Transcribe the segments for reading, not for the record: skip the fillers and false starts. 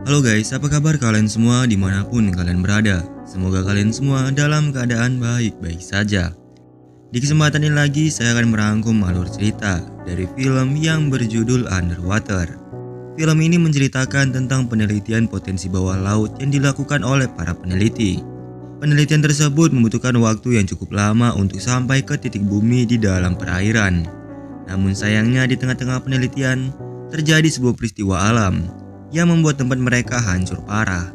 Halo guys, apa kabar kalian semua dimanapun kalian berada? Semoga kalian semua dalam keadaan baik-baik saja. Di kesempatan ini lagi saya akan merangkum alur cerita dari film yang berjudul Underwater. Film ini menceritakan tentang penelitian potensi bawah laut yang dilakukan oleh para peneliti. Penelitian tersebut membutuhkan waktu yang cukup lama untuk sampai ke titik bumi di dalam perairan. Namun sayangnya di tengah-tengah penelitian terjadi sebuah peristiwa alam yang membuat tempat mereka hancur parah.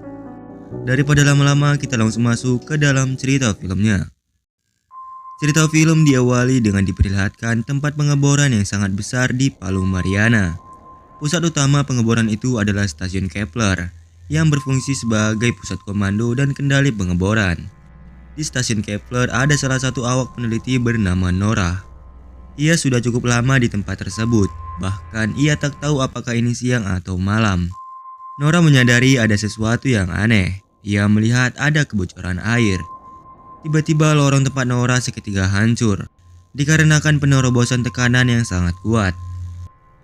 Daripada lama-lama, kita langsung masuk ke dalam cerita filmnya. Cerita film diawali dengan diperlihatkan tempat pengeboran yang sangat besar di Palu Mariana. Pusat utama pengeboran itu adalah stasiun Kepler yang berfungsi sebagai pusat komando dan kendali pengeboran. Di stasiun Kepler ada salah satu awak peneliti bernama Nora. Ia sudah cukup lama di tempat tersebut, bahkan ia tak tahu apakah ini siang atau malam. Nora menyadari ada sesuatu yang aneh. Ia melihat ada kebocoran air. Tiba-tiba lorong tempat Nora seketika hancur, dikarenakan penerobosan tekanan yang sangat kuat.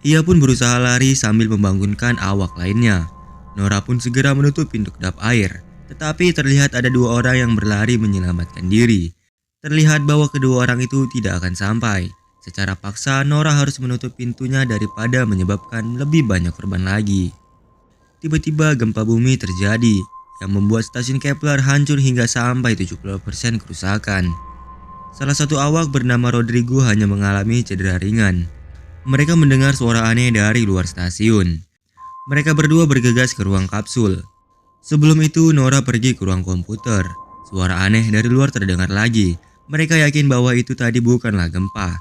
Ia pun berusaha lari sambil membangunkan awak lainnya. Nora pun segera menutup pintu kedap air, tetapi terlihat ada dua orang yang berlari menyelamatkan diri. Terlihat bahwa kedua orang itu tidak akan sampai. Secara paksa, Nora harus menutup pintunya daripada menyebabkan lebih banyak korban lagi. Tiba-tiba gempa bumi terjadi yang membuat stasiun Kepler hancur hingga sampai 70% kerusakan. Salah satu awak bernama Rodrigo hanya mengalami cedera ringan. Mereka mendengar suara aneh dari luar stasiun. Mereka berdua bergegas ke ruang kapsul. Sebelum itu Nora pergi ke ruang komputer. Suara aneh dari luar terdengar lagi. Mereka yakin bahwa itu tadi bukanlah gempa.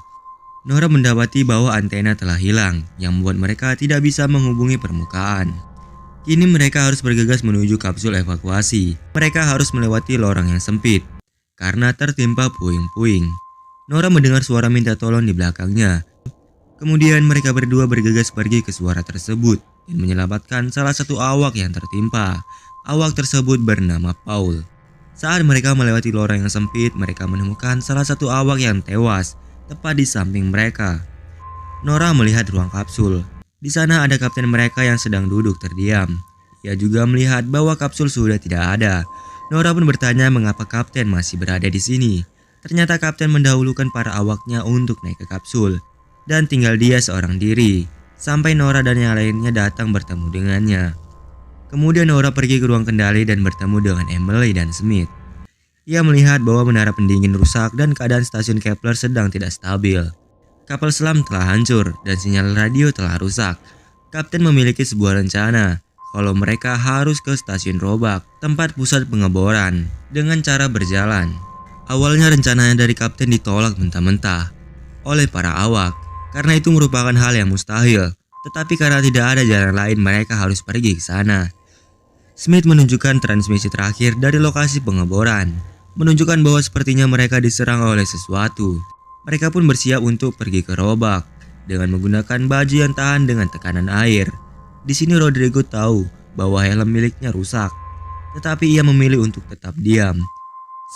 Nora mendapati bahwa antena telah hilang yang membuat mereka tidak bisa menghubungi permukaan. Kini mereka harus bergegas menuju kapsul evakuasi. Mereka harus melewati lorong yang sempit karena tertimpa puing-puing. Nora mendengar suara minta tolong di belakangnya. Kemudian mereka berdua bergegas pergi ke suara tersebut dan menyelamatkan salah satu awak yang tertimpa. Awak tersebut bernama Paul. Saat mereka melewati lorong yang sempit, mereka menemukan salah satu awak yang tewas tepat di samping mereka. Nora melihat ruang kapsul. Di sana ada kapten mereka yang sedang duduk terdiam. Ia juga melihat bahwa kapsul sudah tidak ada. Nora pun bertanya mengapa kapten masih berada di sini. Ternyata kapten mendahulukan para awaknya untuk naik ke kapsul dan tinggal dia seorang diri sampai Nora dan yang lainnya datang bertemu dengannya. Kemudian Nora pergi ke ruang kendali dan bertemu dengan Emily dan Smith. Ia melihat bahwa menara pendingin rusak dan keadaan stasiun Kepler sedang tidak stabil. Kapal selam telah hancur dan sinyal radio telah rusak. Kapten memiliki sebuah rencana kalau mereka harus ke stasiun Roebuck, tempat pusat pengeboran, dengan cara berjalan. Awalnya rencananya dari kapten ditolak mentah-mentah oleh para awak karena itu merupakan hal yang mustahil. Tetapi karena tidak ada jalan lain, mereka harus pergi ke sana. Smith menunjukkan transmisi terakhir dari lokasi pengeboran, menunjukkan bahwa sepertinya mereka diserang oleh sesuatu. Mereka pun bersiap untuk pergi ke Roebuck dengan menggunakan baju yang tahan dengan tekanan air. Di sini Rodrigo tahu bahwa helm miliknya rusak, tetapi ia memilih untuk tetap diam.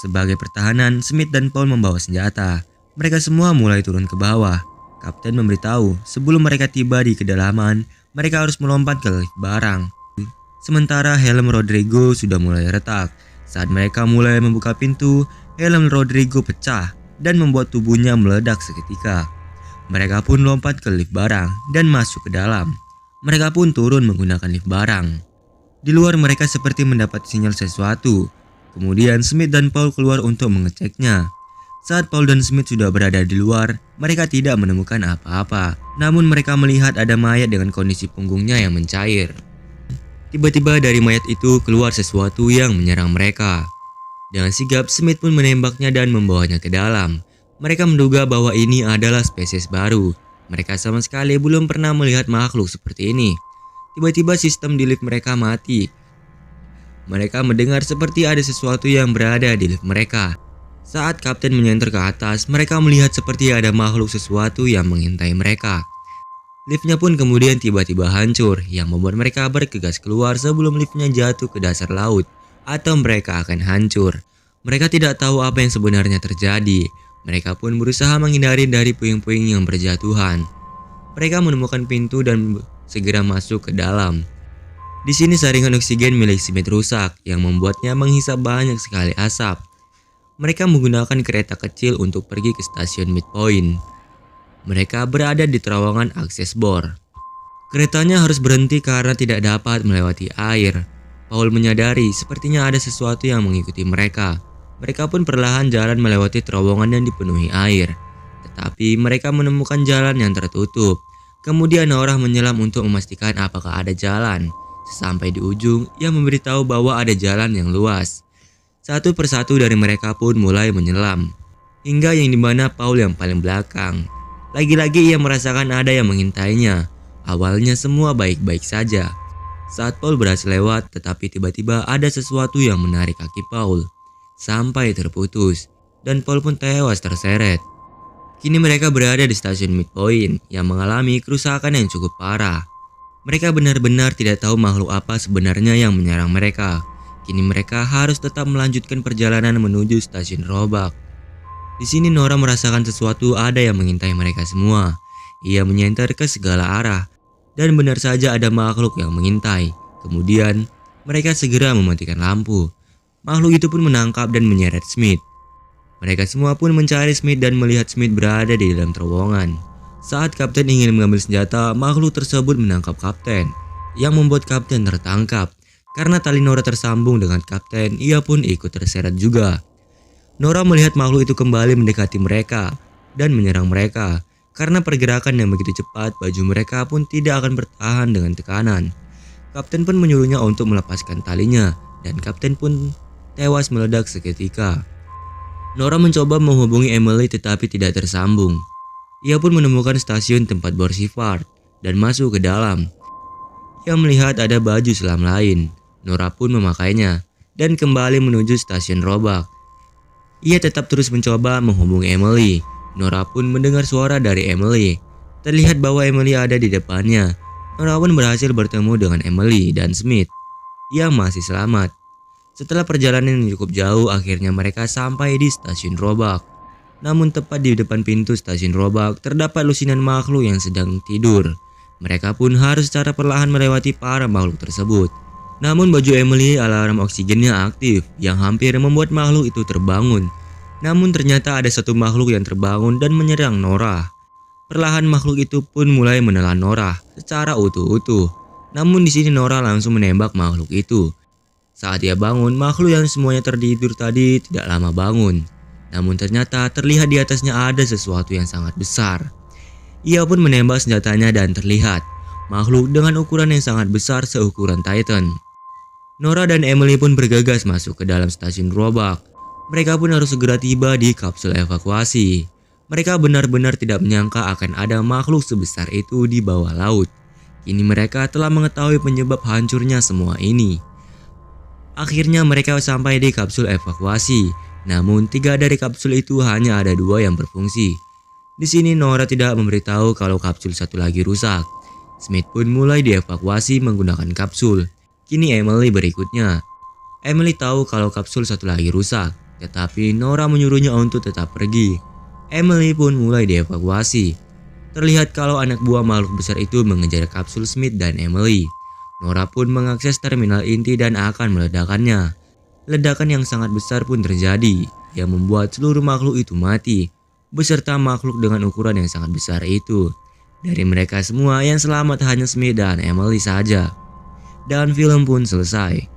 Sebagai pertahanan, Smith dan Paul membawa senjata. Mereka semua mulai turun ke bawah. Kapten memberitahu sebelum mereka tiba di kedalaman, mereka harus melompat ke lift barang. Sementara helm Rodrigo sudah mulai retak. Saat mereka mulai membuka pintu, helm Rodrigo pecah dan membuat tubuhnya meledak seketika. Mereka pun lompat ke lift barang dan masuk ke dalam. Mereka pun turun menggunakan lift barang. Di luar mereka seperti mendapat sinyal sesuatu. Kemudian Smith dan Paul keluar untuk mengeceknya. Saat Paul dan Smith sudah berada di luar, mereka tidak menemukan apa-apa. Namun mereka melihat ada mayat dengan kondisi punggungnya yang mencair. Tiba-tiba dari mayat itu keluar sesuatu yang menyerang mereka. Dengan sigap, Smith pun menembaknya dan membawanya ke dalam. Mereka menduga bahwa ini adalah spesies baru. Mereka sama sekali belum pernah melihat makhluk seperti ini. Tiba-tiba sistem di lift mereka mati. Mereka mendengar seperti ada sesuatu yang berada di lift mereka. Saat kapten menyenter ke atas, mereka melihat seperti ada makhluk sesuatu yang mengintai mereka. Liftnya pun kemudian tiba-tiba hancur, yang membuat mereka bergegas keluar sebelum liftnya jatuh ke dasar laut, atau mereka akan hancur. Mereka tidak tahu apa yang sebenarnya terjadi. Mereka pun berusaha menghindari dari puing-puing yang berjatuhan. Mereka menemukan pintu dan segera masuk ke dalam. Di sini saringan oksigen milik Smith rusak yang membuatnya menghisap banyak sekali asap. Mereka menggunakan kereta kecil untuk pergi ke stasiun Midpoint. Mereka berada di terowongan akses bor. Keretanya harus berhenti karena tidak dapat melewati air. Paul menyadari sepertinya ada sesuatu yang mengikuti mereka. Mereka pun perlahan jalan melewati terowongan yang dipenuhi air. Tetapi mereka menemukan jalan yang tertutup. Kemudian Nora menyelam untuk memastikan apakah ada jalan. Sesampai di ujung, ia memberitahu bahwa ada jalan yang luas. Satu persatu dari mereka pun mulai menyelam. Hingga yang dimana Paul yang paling belakang. Lagi-lagi ia merasakan ada yang mengintainya. Awalnya semua baik-baik saja. Saat Paul berhasil lewat, tetapi tiba-tiba ada sesuatu yang menarik kaki Paul. Sampai terputus, dan Paul pun tewas terseret. Kini mereka berada di stasiun Midpoint yang mengalami kerusakan yang cukup parah. Mereka benar-benar tidak tahu makhluk apa sebenarnya yang menyerang mereka. Kini mereka harus tetap melanjutkan perjalanan menuju stasiun Roebuck. Di sini Nora merasakan sesuatu ada yang mengintai mereka semua. Ia menyenter ke segala arah, dan benar saja ada makhluk yang mengintai. Kemudian mereka segera mematikan lampu. Makhluk itu pun menangkap dan menyeret Smith. Mereka semua pun mencari Smith dan melihat Smith berada di dalam terowongan. Saat Kapten ingin mengambil senjata, makhluk tersebut menangkap Kapten, yang membuat Kapten tertangkap. Karena tali Nora tersambung dengan Kapten, ia pun ikut terseret juga. Nora melihat makhluk itu kembali mendekati mereka dan menyerang mereka. Karena pergerakan yang begitu cepat, baju mereka pun tidak akan bertahan dengan tekanan. Kapten pun menyuruhnya untuk melepaskan talinya, dan Kapten pun tewas meledak seketika. Nora mencoba menghubungi Emily tetapi tidak tersambung. Ia pun menemukan stasiun tempat bor Shepard dan masuk ke dalam. Ia melihat ada baju selam lain. Nora pun memakainya dan kembali menuju stasiun Roebuck. Ia tetap terus mencoba menghubungi Emily. Nora pun mendengar suara dari Emily. Terlihat bahwa Emily ada di depannya. Nora pun berhasil bertemu dengan Emily dan Smith yang masih selamat. Setelah perjalanan yang cukup jauh, akhirnya mereka sampai di stasiun Roebuck. Namun tepat di depan pintu stasiun Roebuck terdapat lusinan makhluk yang sedang tidur. Mereka pun harus secara perlahan melewati para makhluk tersebut. Namun baju Emily alarm oksigennya aktif yang hampir membuat makhluk itu terbangun. Namun ternyata ada satu makhluk yang terbangun dan menyerang Nora. Perlahan makhluk itu pun mulai menelan Nora secara utuh-utuh. Namun di sini Nora langsung menembak makhluk itu. Saat ia bangun, makhluk yang semuanya tertidur tadi tidak lama bangun. Namun ternyata terlihat di atasnya ada sesuatu yang sangat besar. Ia pun menembak senjatanya dan terlihat makhluk dengan ukuran yang sangat besar seukuran Titan. Nora dan Emily pun bergegas masuk ke dalam stasiun Roebuck. Mereka pun harus segera tiba di kapsul evakuasi. Mereka benar-benar tidak menyangka akan ada makhluk sebesar itu di bawah laut. Kini mereka telah mengetahui penyebab hancurnya semua ini. Akhirnya mereka sampai di kapsul evakuasi. Namun 3 dari kapsul itu hanya ada 2 yang berfungsi. Di sini Nora tidak memberitahu kalau kapsul satu lagi rusak. Smith pun mulai dievakuasi menggunakan kapsul. Kini Emily berikutnya. Emily tahu kalau kapsul satu lagi rusak, tetapi Nora menyuruhnya untuk tetap pergi. Emily pun mulai dievakuasi. Terlihat kalau anak buah makhluk besar itu mengejar kapsul Smith dan Emily. Nora pun mengakses terminal inti dan akan meledakkannya. Ledakan yang sangat besar pun terjadi, yang membuat seluruh makhluk itu mati, beserta makhluk dengan ukuran yang sangat besar itu. Dari mereka semua yang selamat hanya Smith dan Emily saja. Dan film pun selesai.